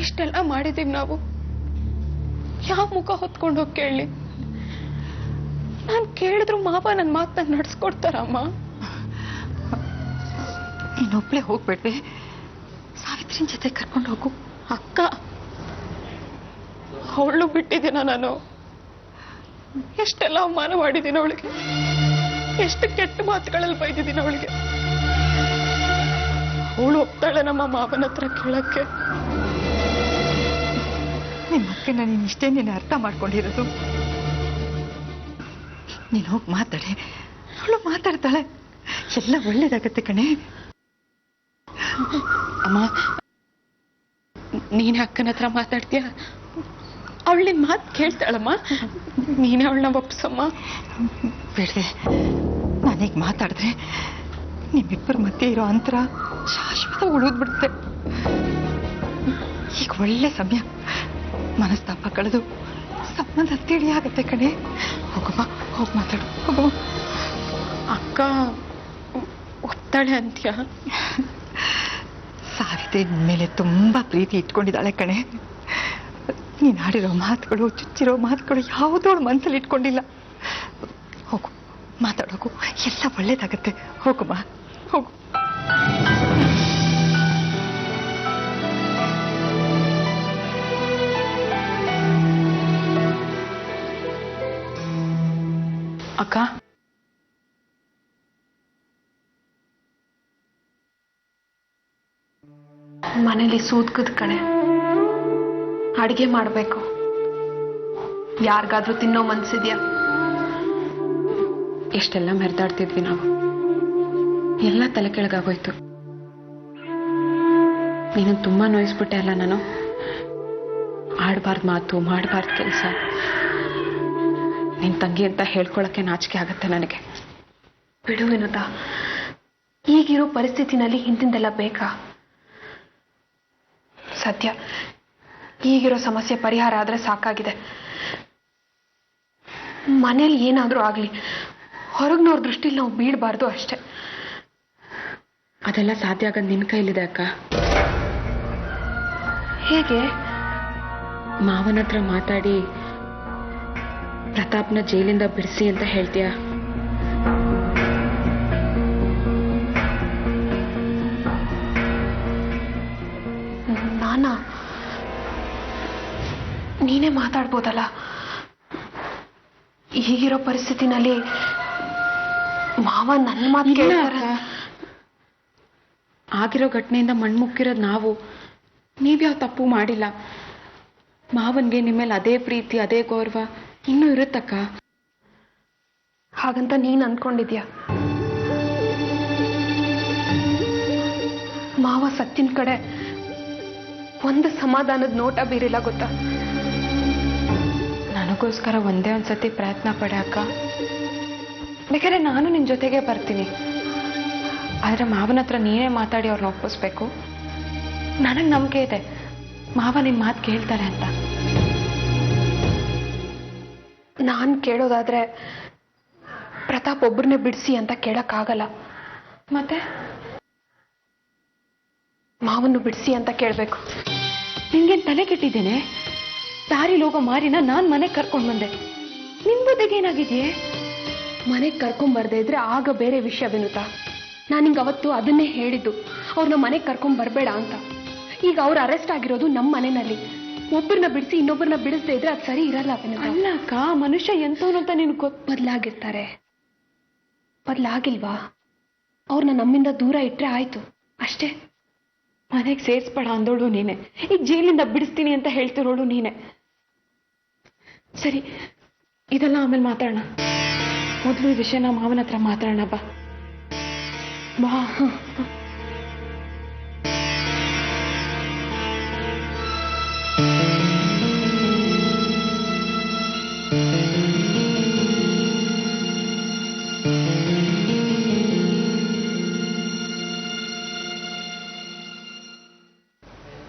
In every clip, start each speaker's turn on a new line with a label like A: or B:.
A: ಇಷ್ಟೆಲ್ಲ ಮಾಡಿದೀವಿ ನಾವು, ಯಾವ ಮುಖ ಹೊತ್ಕೊಂಡು ಹೋಗಿ ಕೇಳಲಿ? ನಾನು ಕೇಳಿದ್ರು ಮಾವ ನನ್ನ ಮಾತನ್ನ ನಡೆಸ್ಕೊಡ್ತಾರಮ್ಮ.
B: ನೀನೊಬ್ಳೆ ಹೋಗ್ಬೇಡ್ವೆ, ಸಾವಿತ್ರಿನ ಜೊತೆ ಕರ್ಕೊಂಡು ಹೋಗು.
A: ಅಕ್ಕ, ಅವಳು ಬಿಟ್ಟಿದ್ದೀನ ನಾನು. ಎಷ್ಟೆಲ್ಲ ಅವಮಾನ ಮಾಡಿದ್ದೀನಿ ಅವಳಿಗೆ, ಎಷ್ಟು ಕೆಟ್ಟ ಮಾತುಗಳಲ್ಲಿ ಬೈದಿದ್ದೀನಿ ಅವಳಿಗೆ. ಅವಳು ಹೋಗ್ತಾಳೆ ನಮ್ಮ ಮಾವನ ಹತ್ರ ಕೇಳಕ್ಕೆ.
B: ನಿಮ್ಮ ಅಕ್ಕನ ನೀನು ಇಷ್ಟೇ ನೀನು ಅರ್ಥ ಮಾಡ್ಕೊಂಡಿರೋದು. ನೀನು ಹೋಗಿ ಮಾತಾಡೆ, ಅವಳು ಮಾತಾಡ್ತಾಳೆ, ಎಲ್ಲ ಒಳ್ಳೇದಾಗತ್ತೆ ಕಣೆ.
A: ಅಮ್ಮ, ನೀನೇ ಅಕ್ಕನ ಹತ್ರ ಮಾತಾಡ್ತೀಯ? ಅವಳು ನಿನ್ನ ಮಾತು ಕೇಳ್ತಾಳಮ್ಮ. ನೀನೇ ಅವಳನ್ನ ಒಪ್ಸಮ್ಮ.
B: ಬೇಡವೆ, ನಾನೀಗ ಮಾತಾಡಿದ್ರೆ ನಿಮ್ಮಿಬ್ಬರ ಮಧ್ಯೆ ಇರೋ ಅಂತರ ಶಾಶ್ವತ ಉಳಿದ್ಬಿಡುತ್ತೆ. ಈಗ ಒಳ್ಳೆ ಸಮಯ, ಮನಸ್ತಾಪ ಕಳೆದು ಸಂಬಂಧ ತಿಳಿ ಆಗತ್ತೆ ಕಣೆ. ಹೋಗಮ್ಮ, ಹೋಗಿ ಮಾತಾಡು, ಹೋಗಮ್ಮ.
A: ಅಕ್ಕ ಒಪ್ತಾಳೆ ಅಂತ್ಯ?
B: ಸಾವಿತ್ರಿ ಮೇಲೆ ತುಂಬಾ ಪ್ರೀತಿ ಇಟ್ಕೊಂಡಿದ್ದಾಳೆ ಕಣೆ. ನೀನು ಆಡಿರೋ ಮಾತುಗಳು, ಚುಚ್ಚಿರೋ ಮಾತುಗಳು ಯಾವುದೋ ಮನಸ್ಸಲ್ಲಿ ಇಟ್ಕೊಂಡಿಲ್ಲ. ಹೋಗು, ಮಾತಾಡೋಗು, ಎಲ್ಲ ಒಳ್ಳೇದಾಗತ್ತೆ. ಹೋಗಮ್ಮ, ಹೋಗು.
A: ಅಕ್ಕ,
C: ಮನೇಲಿ ಸೂತ್ಕದ ಕಣೆ. ಅಡಿಗೆ ಮಾಡಬೇಕು. ಯಾರಿಗಾದ್ರೂ ತಿನ್ನೋ ಮನ್ಸಿದ್ಯಾ?
A: ಎಷ್ಟೆಲ್ಲ ಮೆರೆದಾಡ್ತಿದ್ವಿ ನಾವು, ಎಲ್ಲ ತಲೆ ಕೆಳಗಾಗೋಯ್ತು. ನೀನು ತುಂಬಾ ನೋಯಿಸ್ಬಿಟ್ಟೆ ಅಲ್ಲ ನಾನು. ಆಡಬಾರ್ದು ಮಾತು, ಮಾಡಬಾರ್ದು ಕೆಲಸ. ನಿನ್ ತಂಗಿ ಅಂತ ಹೇಳ್ಕೊಳಕ್ಕೆ ನಾಚಿಕೆ ಆಗತ್ತೆ ನನಗೆ.
C: ಬಿಡು ವಿನುತಾ, ಈಗಿರೋ ಪರಿಸ್ಥಿತಿನಲ್ಲಿ ಹಿಂದಿಂದೆಲ್ಲ ಬೇಕಾ? ಸದ್ಯ ಈಗಿರೋ ಸಮಸ್ಯೆ ಪರಿಹಾರ ಆದ್ರೆ ಸಾಕಾಗಿದೆ. ಮನೇಲಿ ಏನಾದ್ರೂ ಆಗ್ಲಿ, ಹೊರಗ್ನವ್ರ ದೃಷ್ಟಿಲಿ ನಾವು ಬೀಳ್ಬಾರ್ದು ಅಷ್ಟೆ.
A: ಅದೆಲ್ಲ ಸಾಧ್ಯ ಆಗೋದು ನಿನ್ ಕೈಲಿದೆ ಅಕ್ಕ.
C: ಹೇಗೆ?
A: ಮಾವನ ಹತ್ರ ಮಾತಾಡಿ ಪ್ರತಾಪ್ನ ಜೈಲಿಂದ ಬಿಡಿಸಿ ಅಂತ ಹೇಳ್ತೀಯ?
C: ನಾನಾ? ನೀನೇ ಮಾತಾಡ್ಬೋದಲ್ಲ. ಈಗಿರೋ ಪರಿಸ್ಥಿತಿನಲ್ಲಿ ಮಾವ ನನ್ನ ಮಾತು ಕೇಳ್ತಾರೆ.
A: ಆಗಿರೋ ಘಟನೆಯಿಂದ ಮಣ್ಮುಕ್ಕಿರೋದು ನಾವು. ನೀವ್ಯಾವ ತಪ್ಪು ಮಾಡಿಲ್ಲ. ಮಾವನ್ಗೆ ನಿಮ್ಮೇಲೆ ಅದೇ ಪ್ರೀತಿ, ಅದೇ ಗೌರವ ಇನ್ನೂ ಇರುತ್ತಕ್ಕ.
C: ಹಾಗಂತ ನೀನ್ ಅಂದ್ಕೊಂಡಿದ್ಯಾ? ಮಾವ ಸತ್ತಿನ ಕಡೆ ಒಂದು ಸಮಾಧಾನದ ನೋಟ ಬೀರಿಲ್ಲ ಗೊತ್ತಾ?
A: ನನಗೋಸ್ಕರ ಒಂದೇ ಒಂದ್ಸತಿ ಪ್ರಯತ್ನ ಪಡೆ ಅಕ್ಕ. ಬೇಕಾದ್ರೆ ನಾನು ನಿನ್ ಜೊತೆಗೆ ಬರ್ತೀನಿ. ಆದ್ರೆ ಮಾವನ ಹತ್ರ ನೀನೇ ಮಾತಾಡಿ ಅವ್ರನ್ನ ಒಪ್ಪಿಸ್ಬೇಕು. ನನಗೆ ನಂಬಿಕೆ ಇದೆ ಮಾವ ನಿನ್ ಮಾತು ಕೇಳ್ತಾರೆ ಅಂತ.
C: ನಾನ್ ಕೇಳೋದಾದ್ರೆ ಪ್ರತಾಪ್ ಒಬ್ಬರನ್ನೇ ಬಿಡಿಸಿ ಅಂತ ಕೇಳಕ್ಕಾಗಲ್ಲ.
A: ಮತ್ತೆ
C: ಮಾವನ್ನು ಬಿಡಿಸಿ ಅಂತ ಕೇಳ್ಬೇಕು.
A: ನಿನ್ಗೇನ್ ತಲೆ ಕೆಟ್ಟಿದ್ದೇನೆ? ದಾರಿಲಿ ಹೋಗೋ ಮಾರಿನ ನಾನ್ ಮನೆಗೆ ಕರ್ಕೊಂಡ್ ಬಂದೆ. ನಿನ್ ಬುದ್ಧಿಗೆ ಏನಾಗಿದೆಯೇ?
C: ಮನೆಗೆ ಕರ್ಕೊಂಬರ್ದೇ ಇದ್ರೆ ಆಗ ಬೇರೆ ವಿಷಯ ವಿನುತಾ. ನಾನು ಹಿಂಗೆ ಅವತ್ತು ಅದನ್ನೇ ಹೇಳಿದ್ದು, ಅವ್ರನ್ನ ಮನೆಗೆ ಕರ್ಕೊಂಡ್ ಬರಬೇಡ ಅಂತ. ಈಗ ಅವ್ರು ಅರೆಸ್ಟ್ ಆಗಿರೋದು ನಮ್ಮ ಮನೆಯಲ್ಲಿ. ಒಬ್ಬರನ್ನ ಬಿಡಿಸಿ ಇನ್ನೊಬ್ಬರನ್ನ ಬಿಡಿಸದೇ ಇದ್ರೆ ಅದು ಸರಿ ಇರಲ್ಲ ವಿನುತಾ.
A: ಅಲ್ಲ ಅಕ್ಕ, ಮನುಷ್ಯ ಎಂತವನು ಅಂತ ನಿನ್
C: ಬದಲಾಗಿರ್ತಾರೆ. ಬದಲಾಗಿಲ್ವಾ? ಅವ್ರನ್ನ ನಮ್ಮಿಂದ ದೂರ ಇಟ್ರೆ ಆಯ್ತು ಅಷ್ಟೇ.
A: ಮನೆಗೆ ಸೇರಿಸ್ಬೇಡ ಅಂದೋಳು ನೀನೆ, ಈಗ ಜೈಲಿಂದ ಬಿಡಿಸ್ತೀನಿ ಅಂತ ಹೇಳ್ತಿರೋಳು ನೀನೆ. ಸರಿ, ಇದೆಲ್ಲ ಆಮೇಲೆ ಮಾತಾಡೋಣ. ಮೊದಲು ಈ ವಿಷಯನ ಮಾವನ ಹತ್ರ ಮಾತಾಡೋಣ ಬಾ. ಬಾ.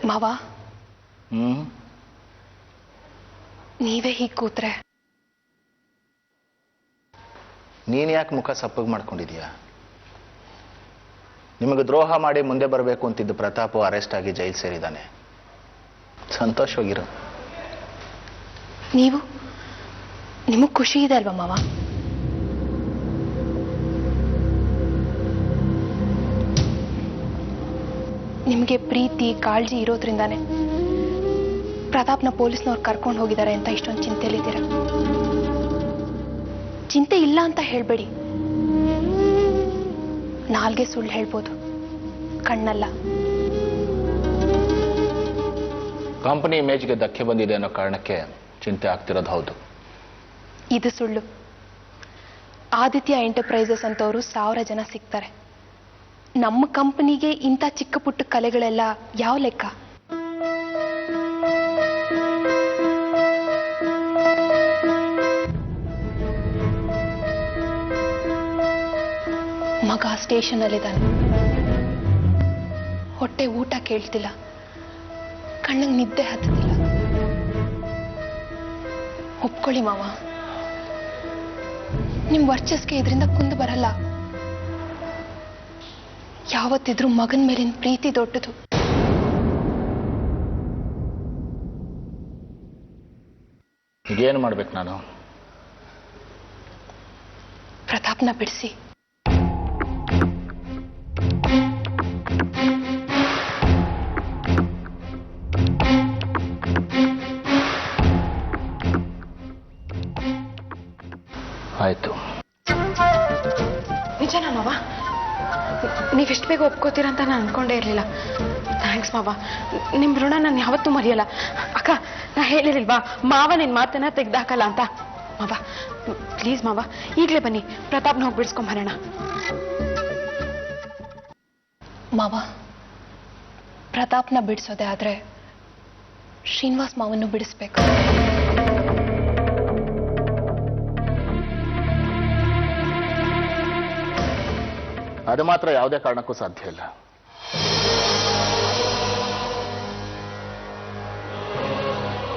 C: ಮಾವ, ನೀವೇ ಹೀಗೆ ಕೂತ್ರೆ
D: ನೀನು ಯಾಕೆ ಮುಖ ಸಪ್ಪಗೆ ಮಾಡ್ಕೊಂಡಿದೀಯ? ನಿಮಗೆ ದ್ರೋಹ ಮಾಡಿ ಮುಂದೆ ಬರಬೇಕು ಅಂತಿದ್ದು ಪ್ರತಾಪ್ ಅರೆಸ್ಟ್ ಆಗಿ ಜೈಲು ಸೇರಿದ್ದಾನೆ. ಸಂತೋಷವಾಗಿರು.
C: ನಿಮಗೆ ಖುಷಿ ಇದೆ ಅಲ್ವಾ ಮಾವ? ನಿಮಗೆ ಪ್ರೀತಿ ಕಾಳಜಿ ಇರೋದ್ರಿಂದಾನೆ ಪ್ರತಾಪ್ನ ಪೊಲೀಸ್ನವ್ರು ಕರ್ಕೊಂಡು ಹೋಗಿದ್ದಾರೆ ಅಂತ ಇಷ್ಟೊಂದು ಚಿಂತೆಯಲ್ಲಿದ್ದೀರ. ಚಿಂತೆ ಇಲ್ಲ ಅಂತ ಹೇಳ್ಬೇಡಿ. ನಾಲ್ಗೆ ಸುಳ್ಳು ಹೇಳ್ಬೋದು, ಕಣ್ಣಲ್ಲ.
D: ಕಂಪನಿ ಇಮೇಜ್ಗೆ ಧಕ್ಕೆ ಬಂದಿದೆ ಅನ್ನೋ ಕಾರಣಕ್ಕೆ ಚಿಂತೆ ಆಗ್ತಿರೋದು ಹೌದು.
C: ಇದು ಸುಳ್ಳು. ಆದಿತ್ಯ ಎಂಟರ್ಪ್ರೈಸಸ್ ಅಂತವರು 1000 ಜನ ಸಿಗ್ತಾರೆ. ನಮ್ಮ ಕಂಪನಿಗೆ ಇಂಥ ಚಿಕ್ಕ ಪುಟ್ಟ ಕಲೆಗಳೆಲ್ಲ ಯಾವ ಲೆಕ್ಕ? ಮಗ ಸ್ಟೇಷನಲ್ಲಿದ್ದಾನೆ. ಹೊಟ್ಟೆ ಊಟ ಕೇಳ್ತಿಲ್ಲ, ಕಣ್ಣಿಗೆ ನಿದ್ದೆ ಹತ್ತದಿಲ್ಲ. ಒಪ್ಕೊಳ್ಳಿ ಮಾವ, ನಿಮ್ ವರ್ಚಸ್ಗೆ ಇದರಿಂದ ಕುಂದು ಬರಲ್ಲ. ಯಾವತ್ತಿದ್ರೂ ಮಗನ ಮೇಲಿನ ಪ್ರೀತಿ ದೊಡ್ಡದು.
D: ಈಗೇನು ಮಾಡ್ಬೇಕು ನಾನು?
C: ಪ್ರತಾಪ್ನ ಬಿಡಿಸಿ.
D: ಆಯ್ತು.
A: ನಿಜನಾ ಮಾವ? ನೀವಿಷ್ಟು ಬೇಗ ಒಪ್ಕೋತೀರ ಅಂತ ನಾನು ಅನ್ಕೊಂಡೇ ಇರಲಿಲ್ಲ. ಥ್ಯಾಂಕ್ಸ್ ಮಾವ, ನಿಮ್ಮ ಋಣ ನಾನು ಯಾವತ್ತೂ ಮರೆಯಲ್ಲ. ಅಕ್ಕ, ನಾ ಹೇಳಿರಲಿಲ್ವಾ ಮಾವ ನಿನ್ನ ಮಾತನ್ನ ತೆಗ್ದಾಕಲ್ಲ ಅಂತ? ಮಾವ ಪ್ಲೀಸ್ ಮಾವ, ಈಗಲೇ ಬನ್ನಿ, ಪ್ರತಾಪ್ನ ಹೋಗಿ ಬಿಡಿಸ್ಕೊಂಬರೋಣ.
C: ಮಾವ, ಪ್ರತಾಪ್ನ ಬಿಡಿಸೋದೆ ಆದ್ರೆ ಶ್ರೀನಿವಾಸ್ ಮಾವನ್ನು ಬಿಡಿಸ್ಬೇಕು.
D: ಅದು ಮಾತ್ರ ಯಾವುದೇ ಕಾರಣಕ್ಕೂ ಸಾಧ್ಯ ಇಲ್ಲ.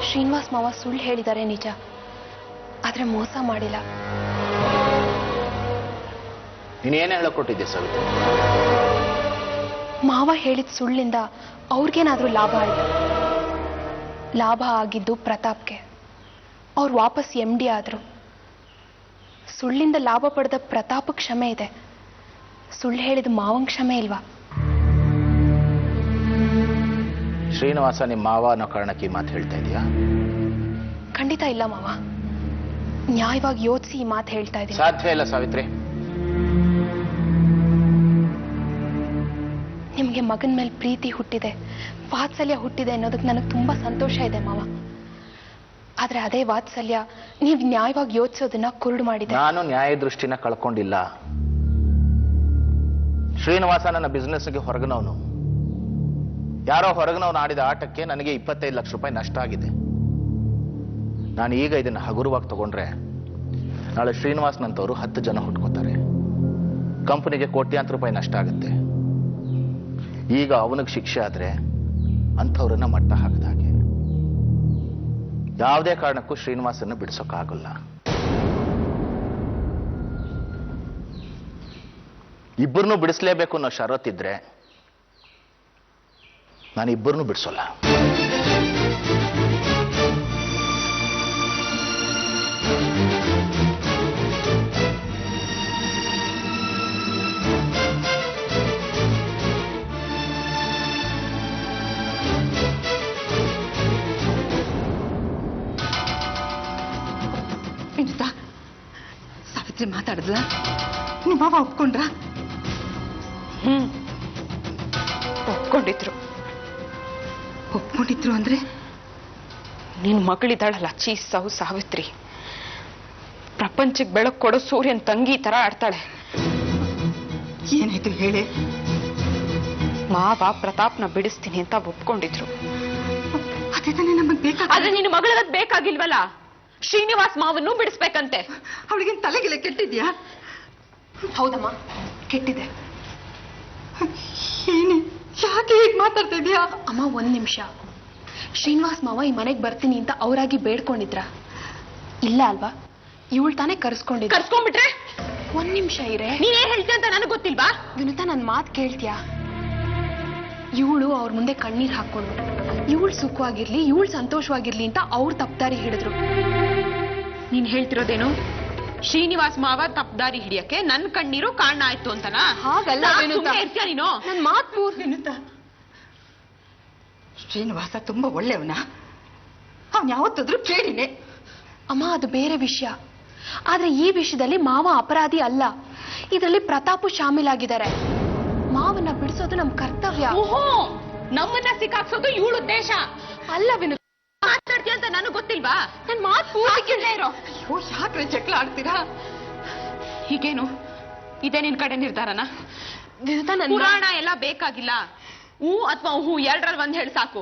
C: ಶ್ರೀನಿವಾಸ್ ಮಾವ ಸುಳ್ಳು ಹೇಳಿದ್ದಾರೆ ನಿಜ, ಆದ್ರೆ ಮೋಸ ಮಾಡಿಲ್ಲ.
D: ನೀನೇನು ಹೇಳಕೊಟ್ಟಿದ್ದೆ ಸವಿತಾ?
C: ಮಾವ ಹೇಳಿದ ಸುಳ್ಳಿಂದ ಅವ್ರಿಗೇನಾದ್ರೂ ಲಾಭ ಆಯ್ತು. ಲಾಭ ಆಗಿದ್ದು ಪ್ರತಾಪ್ಗೆ. ಅವ್ರು ವಾಪಸ್ MD ಆದ್ರು. ಸುಳ್ಳಿಂದ ಲಾಭ ಪಡೆದ ಪ್ರತಾಪ್ ಕ್ಷಮೆ ಇದೆ, ಸುಳ್ಳು ಹೇಳಿದ ಮಾವಂಗ್ ಕ್ಷಮೆ ಇಲ್ವಾ?
D: ಶ್ರೀನಿವಾಸ ನಿಮ್ಮ ಮಾವ ಅನ್ನೋ ಕಾರಣಕ್ಕೆ ಈ ಮಾತು ಹೇಳ್ತಾ ಇದೀಯಾ?
C: ಖಂಡಿತ ಇಲ್ಲ ಮಾವ, ನ್ಯಾಯವಾಗಿ ಯೋಚಿಸಿ ಈ ಮಾತು ಹೇಳ್ತಾ ಇದ್ದೀನಿ.
D: ಸಾಧ್ಯ ಇಲ್ಲ ಸಾವಿತ್ರಿ.
C: ನಿಮ್ಗೆ ಮಗನ ಮೇಲೆ ಪ್ರೀತಿ ಹುಟ್ಟಿದೆ, ವಾತ್ಸಲ್ಯ ಹುಟ್ಟಿದೆ ಅನ್ನೋದಕ್ಕೆ ನನಗೆ ತುಂಬಾ ಸಂತೋಷ ಇದೆ ಮಾವ. ಆದ್ರೆ ಅದೇ ವಾತ್ಸಲ್ಯ ನೀವು ನ್ಯಾಯವಾಗಿ ಯೋಚಿಸೋದನ್ನ ಕುರುಡು ಮಾಡಿದೆ.
D: ನಾನು ನ್ಯಾಯ ದೃಷ್ಟಿನ ಕಳ್ಕೊಂಡಿಲ್ಲ. ಶ್ರೀನಿವಾಸ ನನ್ನ ಬಿಸ್ನೆಸ್ಗೆ ಹೊರಗನವನು. ಯಾರೋ ಹೊರಗನವನು ಆಡಿದ ಆಟಕ್ಕೆ ನನಗೆ 25 ಲಕ್ಷ ರೂಪಾಯಿ ನಷ್ಟ ಆಗಿದೆ. ನಾನು ಈಗ ಇದನ್ನು ಹಗುರವಾಗಿ ತಗೊಂಡ್ರೆ ನಾಳೆ ಶ್ರೀನಿವಾಸ್ನಂತವರು 10 ಜನ ಹುಟ್ಕೋತಾರೆ. ಕಂಪನಿಗೆ ಕೋಟ್ಯಾಂತರ ರೂಪಾಯಿ ನಷ್ಟ ಆಗುತ್ತೆ. ಈಗ ಅವನಿಗೆ ಶಿಕ್ಷೆ ಆದ್ರೆ ಅಂಥವ್ರನ್ನ ಮಟ್ಟ ಹಾಕಿದ ಹಾಗೆ. ಯಾವುದೇ ಕಾರಣಕ್ಕೂ ಶ್ರೀನಿವಾಸನ್ನ ಬಿಡಿಸೋಕ್ಕಾಗಲ್ಲ. ಇಬ್ಬರನ್ನೂ ಬಿಡಿಸ್ಲೇಬೇಕು ಅನ್ನೋ ಷರತ್ತಿದ್ರೆ ನಾನು ಇಬ್ಬರನ್ನೂ ಬಿಡಿಸೋಲ್ಲ.
B: ಸಾವಿತ್ರಿ ಮಾತಾಡಿದ್ಲ? ನಿಮ್ಮ ಮಾವ ಒಪ್ಕೊಂಡ್ರ?
A: ಒಪ್ಕೊಂಡಿದ್ರು.
B: ಒಪ್ಕೊಂಡಿದ್ರು ಅಂದ್ರೆ?
A: ನಿನ್ ಮಗಳಿದ್ದಾಳಲ್ಲ ಚೀಸವು ಸಾವಿತ್ರಿ, ಪ್ರಪಂಚಕ್ಕೆ ಬೆಳಕು ಕೊಡೋ ಸೂರ್ಯನ್ ತಂಗಿ ತರ ಆಡ್ತಾಳೆ.
B: ಏನಾಯ್ತು ಹೇಳಿ?
A: ಮಾವ ಪ್ರತಾಪ್ನ ಬಿಡಿಸ್ತೀನಿ ಅಂತ ಒಪ್ಕೊಂಡಿದ್ರು.
B: ಅದೇ ತಾನೇ ನಮಗ್ ಬೇಕಾ?
A: ಆದ್ರೆ ನಿನ್ನ ಮಗಳದ್ ಬೇಕಾಗಿಲ್ವಲ್ಲ, ಶ್ರೀನಿವಾಸ್ ಮಾವನ್ನು ಬಿಡಿಸ್ಬೇಕಂತೆ.
B: ಅವಳಿಗೇನ್ ತಲೆಗಿಲ್ಲ ಕೆಟ್ಟಿದ್ಯಾ?
C: ಹೌದಮ್ಮ, ಕೆಟ್ಟಿದೆ.
B: ಏನೇ ಯಾಕೆ ಹೀಗೆ ಮಾತಾಡ್ತಾ ಇದೀಯಾ?
C: ಅಮ್ಮ ಒಂದ್ ನಿಮಿಷ. ಶ್ರೀನಿವಾಸ್ ಮಾವ ಈ ಮನೆಗೆ ಬರ್ತೀನಿ ಅಂತ ಅವರಾಗಿ ಬೇಡ್ಕೊಂಡಿದ್ರ? ಇಲ್ಲ ಅಲ್ವಾ? ಇವಳು ತಾನೇ ಕರ್ಸ್ಕೊಂಡಿದ್ದ.
A: ಕರ್ಸ್ಕೊಂಡ್ಬಿಟ್ರೆ
C: ಒಂದ್ ನಿಮಿಷ ಇರೇ.
A: ನೀನೇನ್ ಹೇಳ್ತೀಯ ಅಂತ ನನಗೆ ಗೊತ್ತಿಲ್ವಾ?
C: ವಿನುತಾ ನನ್ ಮಾತು ಕೇಳ್ತೀಯಾ? ಇವಳು ಅವ್ರ ಮುಂದೆ ಕಣ್ಣೀರ್ ಹಾಕೊಂಡು ಇವಳು ಸುಖವಾಗಿರ್ಲಿ, ಇವಳು ಸಂತೋಷವಾಗಿರ್ಲಿ ಅಂತ ಅವ್ರು ತಪ್ಪದಾರಿ ಹಿಡಿದ್ರು.
A: ನೀನ್ ಹೇಳ್ತಿರೋದೇನು? ಶ್ರೀನಿವಾಸ್ ಮಾವ ತಪ್ಪದಾರಿ ಹಿಡಿಯಕ್ಕೆ ನನ್ ಕಣ್ಣೀರು ಕಾರಣ ಆಯ್ತು ಅಂತನಾ?
C: ಹಾಗಲ್ಲ ವಿನುತಾ.
A: ಇರ್ತೀಯ ನೀನು?
C: ನನ್ ಮಾತ್ ಮೂರ್.
B: ವಿನುತಾ, ಶ್ರೀನಿವಾಸ ತುಂಬಾ ಒಳ್ಳೆಯವನ. ಅವನ್ ಯಾವತ್ತಾದ್ರೂ ಕೇಳಿನೇ.
C: ಅಮ್ಮ, ಅದು ಬೇರೆ ವಿಷಯ. ಆದ್ರೆ ಈ ವಿಷಯದಲ್ಲಿ ಮಾವ ಅಪರಾಧಿ ಅಲ್ಲ. ಇದರಲ್ಲಿ ಪ್ರತಾಪು ಶಾಮೀಲಾಗಿದ್ದಾರೆ. ಮಾವನ್ನ ಬಿಡಿಸೋದು ನಮ್ ಕರ್ತವ್ಯ.
A: ಓಹೋ, ನಮ್ಮನ್ನ ಸಿಕ್ಕಾಕ್ಸೋದು ಇವಳು ಉದ್ದೇಶ
C: ಅಲ್ಲ ವಿನು.
A: ಮಾತಾಡ್ತೀಯ ಅಂತ ನನಗೆ ಗೊತ್ತಿಲ್ವಾ?
C: ನನ್ ಮಾತ್ ಪೂರ್ತಿ
A: ಕೇಳೇ ಇರೋ.
B: ಅಯ್ಯೋ, ಯಾಕ್ರೆ ಜಗಳ ಆಡ್ತೀರಾ?
A: ಹೀಗೇನು ಇದೇ ನಿನ್ ಕಡೆ ನಿರ್ಧಾರನ?
C: ವಿನುತಾ, ನನ್
A: ಪುರಾಣ ಎಲ್ಲ ಬೇಕಾಗಿಲ್ಲ. ಹೂ ಅಥವಾ ಹೂ ಎರಡರಲ್ಲಿ ಒಂದ್ ಹೇಳಿ ಸಾಕು.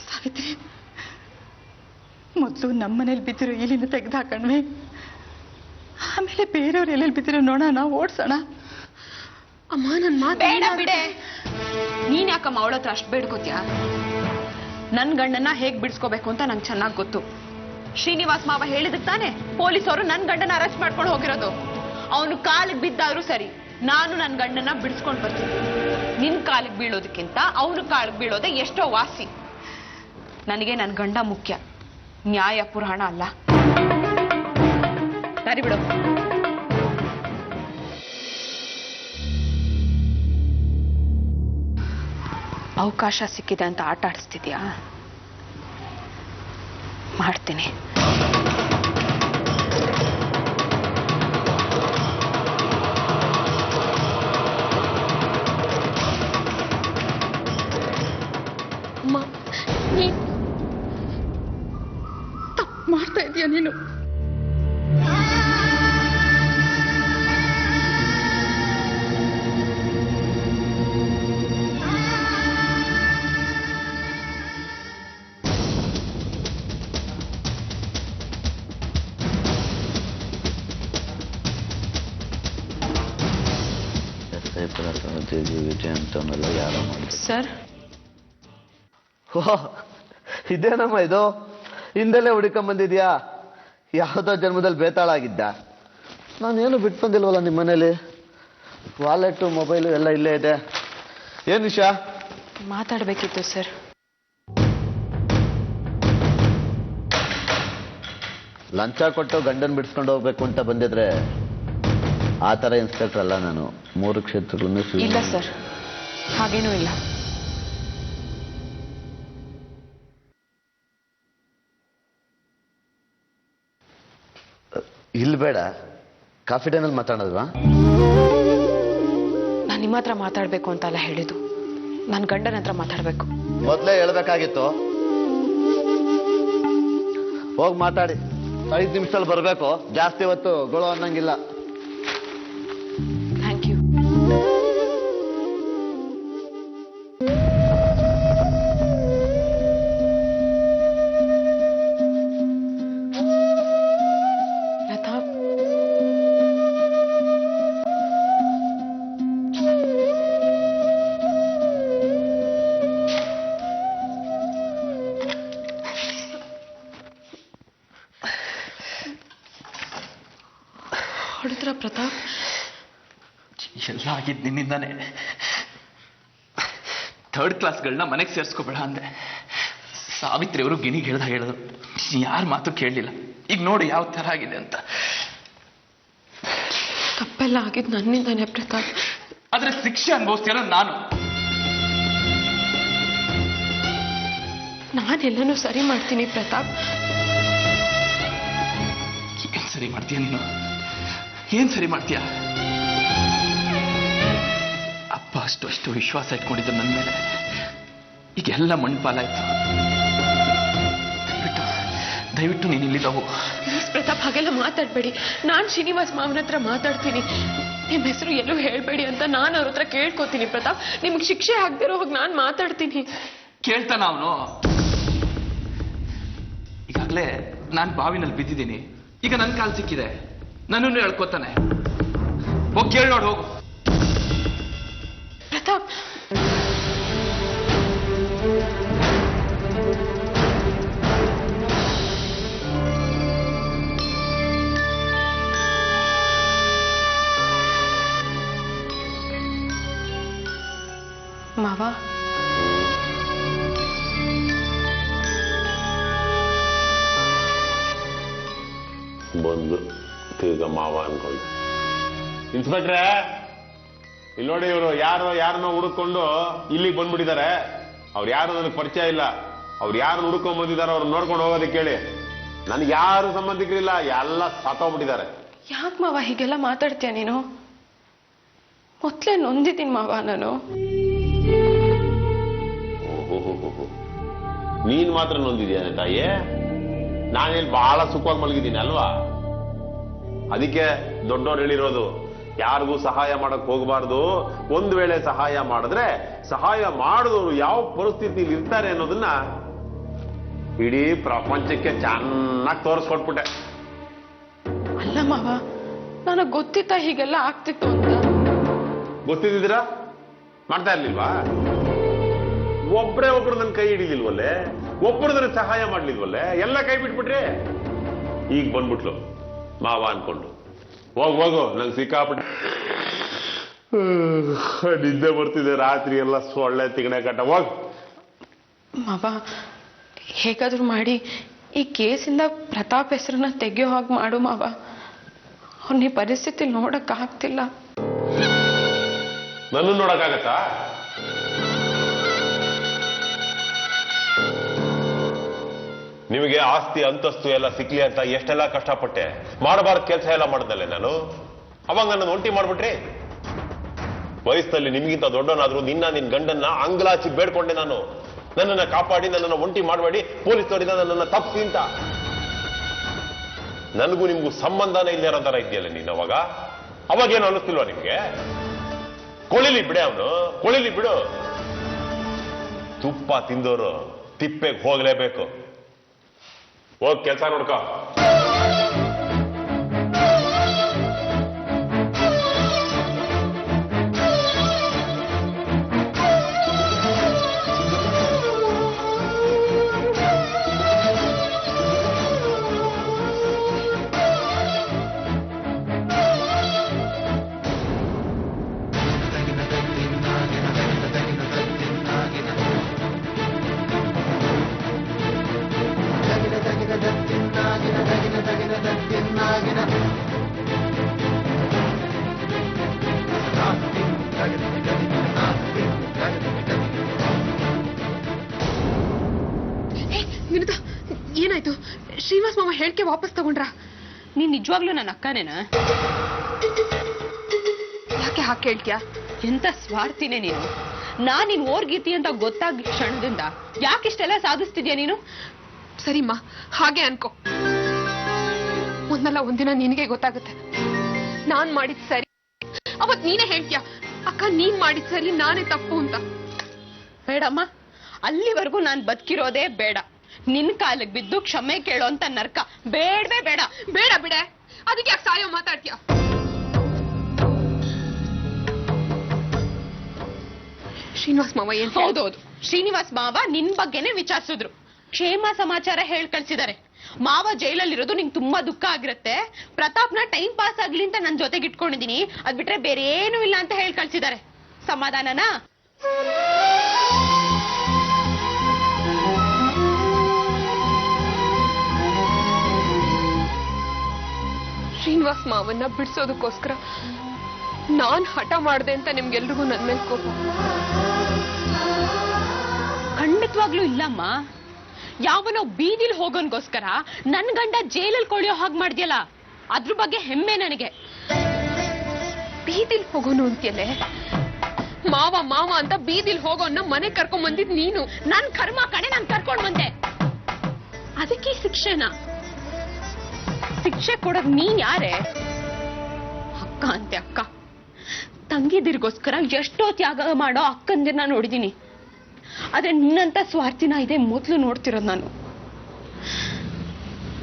B: ಸಾವಿತ್ರಿ, ಮೊದಲು ನಮ್ಮನೇಲಿ ಬಿದ್ದಿರೋ ಇಲಿನ ತೆಗೆದಾಕಣ್ವಿ, ಆಮೇಲೆ ಬೇರೆಯವ್ರ ಎಲ್ಲೆಲ್ಲಿ ಬಿದ್ದಿರೋ ನೋಡೋಣ, ಓಡ್ಸೋಣ.
C: ಅಮ್ಮ, ನನ್ ಮಾತ್
A: ಬೇಡ ಬಿಡೆ. ನೀನ್ ಯಾಕಮ್ಮ ಅವಳ ಹತ್ರ ಅಷ್ಟು ಬೇಡ್ಕೋತ್ಯಾ? ನನ್ ಗಂಡನ್ನ ಹೇಗ್ ಬಿಡಿಸ್ಕೋಬೇಕು ಅಂತ ನಂಗೆ ಚೆನ್ನಾಗಿ ಗೊತ್ತು. ಶ್ರೀನಿವಾಸ್ ಮಾವ ಹೇಳಿದಕ್ಕೆ ತಾನೆ ಪೊಲೀಸರು ನನ್ ಗಂಡನ ಅರೆಸ್ಟ್ ಮಾಡ್ಕೊಂಡು ಹೋಗಿರೋದು. ಅವನು ಕಾಲಿಗೆ ಬಿದ್ದಾದ್ರೂ ಸರಿ, ನಾನು ನನ್ ಗಂಡನ್ನ ಬಿಡಿಸ್ಕೊಂಡು ಬರ್ತೀನಿ. ನಿನ್ ಕಾಲಿಗೆ ಬೀಳೋದಕ್ಕಿಂತ ಅವನು ಕಾಲಿಗೆ ಬೀಳೋದೆ ಎಷ್ಟೋ ವಾಸಿ. ನನಗೆ ನನ್ ಗಂಡ ಮುಖ್ಯ, ನ್ಯಾಯ ಪುರಾಣ ಅಲ್ಲ. ಸರಿ ಬಿಡು. ಅವಕಾಶ ಸಿಕ್ಕಿದೆ ಅಂತ ಆಟ ಆಡಿಸ್ತಿದ್ಯಾ? ಮಾಡ್ತೀನಿ.
C: ಅಮ್ಮ, ತಪ್ಪು ಮಾಡ್ತಾ ಇದೀಯ ನೀನು.
E: ಅಂತವನ್ನೆಲ್ಲ ಯಾರೋ ಮಾಡಿ.
A: ಸರ್,
E: ಇದೇನಮ್ಮ ಇದು? ಹಿಂದೆಲ್ಲೇ ಹುಡುಕೊಂಬಂದಿದ್ಯಾ? ಯಾವುದೋ ಜನ್ಮದಲ್ಲಿ ಬೇತಾಳಾಗಿದ್ದ? ನಾನೇನು ಬಿಟ್ಟು ಬಂದಿಲ್ವಲ್ಲ ನಿಮ್ಮ ಮನೇಲಿ. ವಾಲೆಟ್ಟು, ಮೊಬೈಲು ಎಲ್ಲ ಇಲ್ಲೇ ಇದೆ. ಏನು ವಿಷಯ?
A: ಮಾತಾಡಬೇಕಿತ್ತು ಸರ್.
E: ಲಂಚ ಕೊಟ್ಟು ಗಂಡನ್ ಬಿಡಿಸ್ಕೊಂಡು ಹೋಗ್ಬೇಕು ಅಂತ ಬಂದಿದ್ರೆ ಆ ಥರ ಇನ್ಸ್ಪೆಕ್ಟರ್ ಅಲ್ಲ ನಾನು. 3 ಕ್ಷೇತ್ರಗಳನ್ನು
A: ಇಲ್ಲ ಸರ್, ಹಾಗೇನೂ ಇಲ್ಲ.
E: ಇಲ್ಲಿ ಬೇಡ, ಕಾಫಿ ಡೇನಲ್ಲಿ ಮಾತಾಡೋದ್ವಾ?
A: ನಾನು ನಿಮ್ಮ ಹತ್ರ ಮಾತಾಡಬೇಕು ಅಂತೆಲ್ಲ ಹೇಳಿದ್ದು, ನನ್ನ ಗಂಡನ ಹತ್ರ ಮಾತಾಡಬೇಕು.
E: ಮೊದಲೇ ಹೇಳ್ಬೇಕಾಗಿತ್ತು. ಹೋಗಿ ಮಾತಾಡಿ. 5 ನಿಮಿಷದಲ್ಲಿ ಬರಬೇಕು. ಜಾಸ್ತಿ ಹೊತ್ತು ಗೊಳು ಅನ್ನಂಗಿಲ್ಲ.
A: Thank you. ಪ್ರತಾಪ್, ಹೊಡೆದ್ರ ಪ್ರತಾಪ್?
F: ಎಲ್ಲ ಆಗಿದ್ದು ನಿನ್ನಿಂದಾನೆ. 3rd ಕ್ಲಾಸ್ಗಳನ್ನ ಮನೆಗೆ ಸೇರಿಸ್ಕೋಬೇಡ ಅಂದೆ. ಸಾವಿತ್ರಿ ಅವರು ಗಿಣಿಗೆ ಹೇಳಿದ್ರು. ಯಾರ ಮಾತು ಕೇಳಲಿಲ್ಲ. ಈಗ ನೋಡಿ ಯಾವ ತರ ಆಗಿದೆ ಅಂತ.
A: ತಪ್ಪೆಲ್ಲ ಆಗಿದ್ದು ನನ್ನಿಂದಾನೆ ಪ್ರತಾಪ್.
F: ಆದ್ರೆ ಶಿಕ್ಷೆ ಅನುಭವಿಸ್ತಿರೋ ನಾನು.
A: ನಾನೆಲ್ಲನೂ ಸರಿ ಮಾಡ್ತೀನಿ ಪ್ರತಾಪ್.
F: ಏನ್ ಸರಿ ಮಾಡ್ತೀಯ ನೀನು? ಏನ್ ಸರಿ ಮಾಡ್ತೀಯ? ಅಪ್ಪ ಅಷ್ಟು ವಿಶ್ವಾಸ ಇಟ್ಕೊಂಡಿದ್ದು ನನ್ನ ಮೇಲೆ. ಈಗ ಎಲ್ಲ ಮಣ್ಪಾಲಾಯ್ತು. ದಯವಿಟ್ಟು ನೀನು ಇಲ್ಲಿದ್ದ ಹೋಗು.
A: ಪ್ರತಾಪ್, ಹಾಗೆಲ್ಲ ಮಾತಾಡ್ಬೇಡಿ. ನಾನು ಶ್ರೀನಿವಾಸ್ ಮಾವನ ಹತ್ರ ಮಾತಾಡ್ತೀನಿ. ನಿಮ್ಮ ಹೆಸರು ಎಲ್ಲೂ ಹೇಳ್ಬೇಡಿ ಅಂತ ನಾನು ಅವ್ರ ಹತ್ರ ಕೇಳ್ಕೊತೀನಿ ಪ್ರತಾಪ್. ನಿಮ್ಗೆ ಶಿಕ್ಷೆ ಆಗದಿರೋ ಹೋಗಿ ನಾನು ಮಾತಾಡ್ತೀನಿ.
F: ಕೇಳ್ತಾನ ಅವನು? ಈಗಾಗಲೇ ನಾನು ಬಾವಿನಲ್ಲಿ ಬಿದ್ದಿದ್ದೀನಿ. ಈಗ ನನ್ನ ಕಾಲು ಸಿಕ್ಕಿದೆ. ನನ್ನನ್ನು ಹೇಳ್ಕೊತಾನೆ. ಹೋಗಿ ಕೇಳಿ ನೋಡು ಹೋಗು.
A: ಪ್ರತಾಪ್, ಮಾವ,
G: ಬಂದು ತಿರ್ಗ ಮಾವ ಅನ್ಕೊಂಡು. ಇನ್ಸ್ಪೆಕ್ಟ್ರೆ, ಇಲ್ಲಿ ನೋಡಿ, ಇವರು ಯಾರನ್ನೋ ಹುಡುಕೊಂಡು ಇಲ್ಲಿಗೆ ಬಂದ್ಬಿಟ್ಟಿದ್ದಾರೆ. ಅವ್ರು ಯಾರು ನನಗೆ ಪರಿಚಯ ಇಲ್ಲ. ಅವ್ರು ಯಾರು ಹುಡ್ಕೊಂಡ್ ಬಂದಿದ್ದಾರೆ ಅವ್ರು ನೋಡ್ಕೊಂಡು ಹೋಗೋದಕ್ಕೆ ಹೇಳಿ. ನನಗೆ ಯಾರು ಸಂಬಂಧಿಕರಿಲ್ಲ, ಎಲ್ಲ ಸತ್ತೋಗ್ಬಿಟ್ಟಿದ್ದಾರೆ.
A: ಯಾಕೆ ಮಾವ ಹೀಗೆಲ್ಲ ಮಾತಾಡ್ತೀಯ ನೀನು? ಮೊದ್ಲೇ ನೊಂದಿದ್ದೀನಿ ಮಾವ ನಾನು.
G: ನೀನ್ ಮಾತ್ರ ನೊಂದಿದ್ಯಾ ತಾಯಿ? ನಾನೇನು ಬಹಳ ಸುಖವಾಗಿ ಮಲಗಿದ್ದೀನಿ ಅಲ್ವಾ? ಅದಕ್ಕೆ ದೊಡ್ಡವ್ರು ಹೇಳಿರೋದು, ಯಾರಿಗೂ ಸಹಾಯ ಮಾಡಕ್ ಹೋಗಬಾರ್ದು. ಒಂದು ವೇಳೆ ಸಹಾಯ ಮಾಡಿದ್ರೆ ಸಹಾಯ ಮಾಡಿದವರು ಯಾವ ಪರಿಸ್ಥಿತಿಲಿ ಇರ್ತಾರೆ ಅನ್ನೋದನ್ನ ಇಡೀ ಪ್ರಪಂಚಕ್ಕೆ ಚೆನ್ನಾಗಿ ತೋರಿಸ್ಕೊಟ್ಬಿಟ್ಟೆ.
A: ಅಲ್ಲ ಮಾವ, ನನಗೆ ಗೊತ್ತಿತ್ತ ಹೀಗೆಲ್ಲ ಆಗ್ತಿತ್ತು ಅಂತ?
G: ಗೊತ್ತಿದ್ದೀರಾ? ಮಾಡ್ತಾ ಇರ್ಲಿಲ್ವಾ? ಒಬ್ರು ನನ್ನ ಕೈ ಹಿಡಿಲಿಲ್ವಲ್ಲೇ, ಒಬ್ಬರದ್ರ ಸಹಾಯ ಮಾಡ್ಲಿಲ್ವಲ್ಲೇ, ಎಲ್ಲ ಕೈ ಬಿಟ್ಬಿಟ್ರಿ. ಈಗ ಬಂದ್ಬಿಟ್ಲು ಮಾವ ಅನ್ಕೊಂಡು. ಹೋಗು, ನಂಗೆ ಸಿಕ್ಕಾಬಿಟ್ಟೆ ನಿದ್ದೆ ಬರ್ತಿದೆ. ರಾತ್ರಿ ಎಲ್ಲ ಸೊಳ್ಳೆ ತಿಗಣೆ ಕಟ್ಟ. ಹೋಗ್
A: ಮಾವ, ಹೇಗಾದ್ರೂ ಮಾಡಿ ಈ ಕೇಸಿಂದ ಪ್ರತಾಪ್ ಹೆಸರನ್ನ ತೆಗೆಯೋ ಹಾಗೆ ಮಾಡು ಮಾವ. ಅವ್ನ ಈ ಪರಿಸ್ಥಿತಿ ನೋಡಕ್ ಆಗ್ತಿಲ್ಲ.
G: ನನ್ನ ನೋಡಕ್ಕಾಗತ್ತಾ? ನಿಮಗೆ ಆಸ್ತಿ ಅಂತಸ್ತು ಎಲ್ಲ ಸಿಕ್ಲಿ ಅಂತ ಎಷ್ಟೆಲ್ಲ ಕಷ್ಟಪಟ್ಟೆ. ಮಾಡಬಾರ್ದು ಕೆಲಸ ಎಲ್ಲ ಮಾಡ್ದಲ್ಲೇ ನಾನು. ಅವಾಗ ನನ್ನನ್ನು ಒಂಟಿ ಮಾಡ್ಬಿಟ್ರಿ. ವಯಸ್ಸಲ್ಲಿ ನಿಮ್ಗಿಂತ ದೊಡ್ಡವನಾದ್ರೂ ನಿನ್ನ ಗಂಡನ್ನ ಅಂಗ್ಲಾಚಿ ಬೇಡ್ಕೊಂಡೆ ನಾನು. ನನ್ನನ್ನ ಕಾಪಾಡಿ, ನನ್ನನ್ನು ಒಂಟಿ ಮಾಡಬೇಡಿ, ಪೊಲೀಸ್ನವರಿಂದ ನನ್ನನ್ನು ತಪ್ಪಿಸಿ ಅಂತ. ನನಗೂ ನಿಮ್ಗೂ ಸಂಬಂಧನೇ ಇಲ್ಲ ಅನ್ನೋ ತರ ಇದೆಯಲ್ಲ ನೀನು. ಅವಾಗೇನು ಅನ್ನಿಸ್ತಿಲ್ವಾ ನಿಮ್ಗೆ? ಕೊಳಿಲಿ ಬಿಡೆ, ಅವನು ಕೊಳಿಲಿ ಬಿಡು. ತುಪ್ಪ ತಿಂದವರು ತಿಪ್ಪೆಗೆ ಹೋಗ್ಲೇಬೇಕು. ಹೋಗ್ ಕೆಲಸ ನೋಡ್ಕೋ.
C: ವಿನುತಾ, ಏನಾಯ್ತು? ಶ್ರೀನಿವಾಸ್ ಮಾವ ಹೇಳಿಕೆ ವಾಪಸ್ ತಗೊಂಡ್ರಾ?
A: ನೀನ್ ನಿಜವಾಗ್ಲೂ ನನ್ನ ಅಕ್ಕನೇನಾ?
C: ಯಾಕೆ ಹಾಗೆ ಹೇಳ್ತೀಯಾ?
A: ಎಂತ ಸ್ವಾರ್ಥಿನೇ ನೀನು. ನಾನ್ ನಿನ್ ಓರ್ಗೀತಿ ಅಂತ ಗೊತ್ತಾಗ ಕ್ಷಣದಿಂದ ಯಾಕಿಷ್ಟೆಲ್ಲ ಸಾಧಿಸ್ತಿದ್ಯಾ ನೀನು?
C: ಸರಿಮ್ಮ, ಹಾಗೆ ಅನ್ಕೋ. ಒಂದಲ್ಲ ಒಂದಿನ ನಿನಗೆ ಗೊತ್ತಾಗುತ್ತೆ ನಾನ್ ಮಾಡಿದ್ ಸರಿ. ಅವತ್ ನೀನೇ ಹೇಳ್ತೀಯ, ಅಕ್ಕ ನೀನ್ ಮಾಡಿದ್ ಸರಿ, ನಾನೇ ತಪ್ಪು ಅಂತ.
A: ಬೇಡಮ್ಮ, ಅಲ್ಲಿವರೆಗೂ ನಾನ್ ಬದುಕಿರೋದೇ ಬೇಡ. ನಿನ್ ಕಾಲಿಗೆ ಬಿದ್ದು ಕ್ಷಮೆ ಕೇಳೋ ಅಂತ ನರ್ಕ ಬೇಡವೇ ಬೇಡ.
C: ಬೇಡ ಬಿಡೆ, ಅದಕ್ಕೆ ಯಾಕೆ ಸಾಯೋ ಮಾತಾಡ್ತೀಯ? ಶ್ರೀನಿವಾಸ್ ಮಾವ ಏನ್?
A: ಹೌದೌದು, ಶ್ರೀನಿವಾಸ್ ಮಾವ ನಿನ್ ಬಗ್ಗೆನೆ ವಿಚಾರಿಸಿದ್ರು. ಕ್ಷೇಮ ಸಮಾಚಾರ ಹೇಳ್ ಕಳ್ಸಿದ್ದಾರೆ. ಮಾವ ಜೈಲಲ್ಲಿರೋದು ನಿಂಗೆ ತುಂಬಾ ದುಃಖ ಆಗಿರುತ್ತೆ. ಪ್ರತಾಪ್ನ ಟೈಮ್ ಪಾಸ್ ಆಗ್ಲಿ ಅಂತ ನನ್ ಜೊತೆಗೆ ಇಟ್ಕೊಂಡಿದೀನಿ, ಅದ್ ಬಿಟ್ರೆ ಬೇರೆ ಏನೂ ಇಲ್ಲ ಅಂತ ಹೇಳ್ ಕಳ್ಸಿದ್ದಾರೆ. ಸಮಾಧಾನನಾ?
C: ಶ್ರೀನಿವಾಸ್ ಮಾವನ್ನ ಬಿಡಿಸೋದಕ್ಕೋಸ್ಕರ ನಾನ್ ಹಠ ಮಾಡ್ದೆ ಅಂತ ನಿಮ್ಗೆಲ್ರಿಗೂ ನನ್ ಮೇಲೆ ಕೋಪ?
A: ಖಂಡಿತವಾಗ್ಲೂ ಇಲ್ಲಮ್ಮ. ಯಾವನೋ ಬೀದಿಲ್ ಹೋಗೋನ್ಗೋಸ್ಕರ ನನ್ ಗಂಡ ಜೈಲಲ್ಲಿ ಕೊಳಿಯೋ ಹಾಗೆ ಮಾಡ್ದ್ಯಲ್ಲ, ಅದ್ರ ಬಗ್ಗೆ ಹೆಮ್ಮೆ ನನಗೆ.
C: ಬೀದಿಲ್ ಹೋಗೋನು ಅಂತ್ಯಲ್ಲೇ? ಮಾವ ಮಾವ ಅಂತ ಬೀದಿಲ್ ಹೋಗೋನ್ನ ಮನೆ ಕರ್ಕೊಂಡ್ ಬಂದಿದ್ ನೀನು.
A: ನನ್ ಕರ್ಮ ಕಡೆ ನಾನ್ ಕರ್ಕೊಂಡ್ ಬಂದೆ. ಅದಕ್ಕೆ ಶಿಕ್ಷೆನಾ? ಶಿಕ್ಷೆ ಕೊಡೋದ್ ನೀನ್ ಯಾರೇ? ಅಕ್ಕ ಅಂತೆ ಅಕ್ಕ. ತಂಗಿದಿರ್ಗೋಸ್ಕರ ಎಷ್ಟೋ ತ್ಯಾಗ ಮಾಡೋ ಅಕ್ಕಂದಿರ್ನ ನೋಡಿದೀನಿ. ಆದ್ರೆ ನಿನ್ನಂತ ಸ್ವಾರ್ಥಿನ ಇದೆ ಮೊದ್ಲು ನೋಡ್ತಿರೋದು ನಾನು.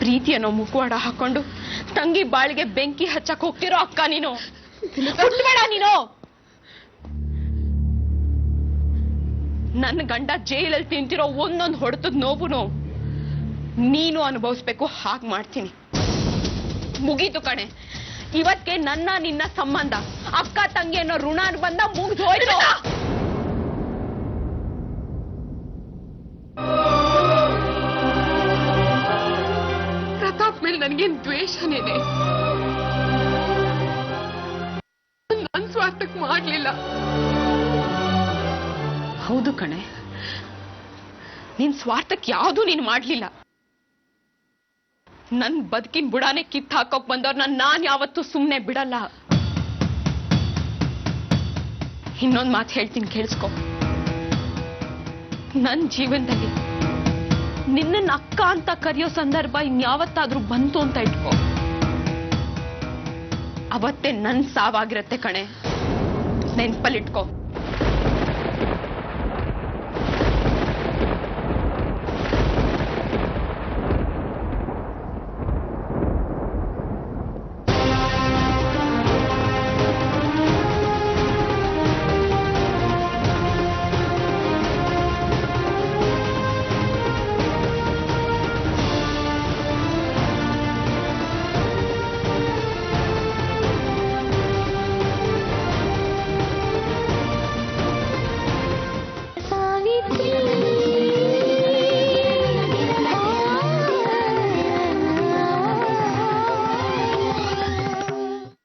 A: ಪ್ರೀತಿ ಅನ್ನೋ ಮುಖವಾಡ ಹಾಕೊಂಡು ತಂಗಿ ಬಾಳಿಗೆ ಬೆಂಕಿ ಹಚ್ಚಕ್ ಹೋಗ್ತಿರೋ ಅಕ್ಕ ನೀನು. ಹುಟ್ಬೇಡ ನೀನು. ನನ್ನ ಗಂಡ ಜೈಲಲ್ಲಿ ತಿಂತಿರೋ ಒಂದೊಂದು ಹೊಡೆತದ ನೋವುನು ನೀನು ಅನುಭವಿಸ್ಬೇಕು. ಹಾಗೆ ಮಾಡ್ತೀನಿ. ಮುಗೀತು ಕಣೆ. ಇವತ್ತಿಗೆ ನನ್ನ ನಿನ್ನ ಸಂಬಂಧ ಅಕ್ಕ ತಂಗಿ ಅನ್ನೋ ಋಣ ಬಂದ ಮುಗ್ದು ಹೋಯ್ತು. ಪ್ರತಾಪ್ ಮೇಲೆ ನನಗೇನ್ ದ್ವೇಷನೇನೆ. ನನ್ ಸ್ವಾರ್ಥಕ್ಕೆ ಮಾಡ್ಲಿಲ್ಲ. ಹೌದು ಕಣೆ, ನಿನ್ ಸ್ವಾರ್ಥಕ್ಕೆ ಯಾವುದು ನೀನು ಮಾಡ್ಲಿಲ್ಲ. ನನ್ ಬದುಕಿನ ಬುಡಾನೆ ಕಿತ್ತು ಹಾಕೋಕ್ ಬಂದವ್ರನ್ನ ನಾನ್ ಯಾವತ್ತೂ ಸುಮ್ನೆ ಬಿಡಲ್ಲ. ಇನ್ನೊಂದ್ ಮಾತು ಹೇಳ್ತೀನಿ, ಕೇಳಿಸ್ಕೊ. ನನ್ ಜೀವನದಲ್ಲಿ ನಿನ್ನ ಅಕ್ಕ ಅಂತ ಕರೆಯೋ ಸಂದರ್ಭ ಇನ್ಯಾವತ್ತಾದ್ರೂ ಬಂತು ಅಂತ ಇಟ್ಕೋ, ಅವತ್ತೇ ನನ್ ಸಾವಾಗಿರತ್ತೆ ಕಣೆ. ನೆನ್ಪಲ್ಲಿಟ್ಕೋ.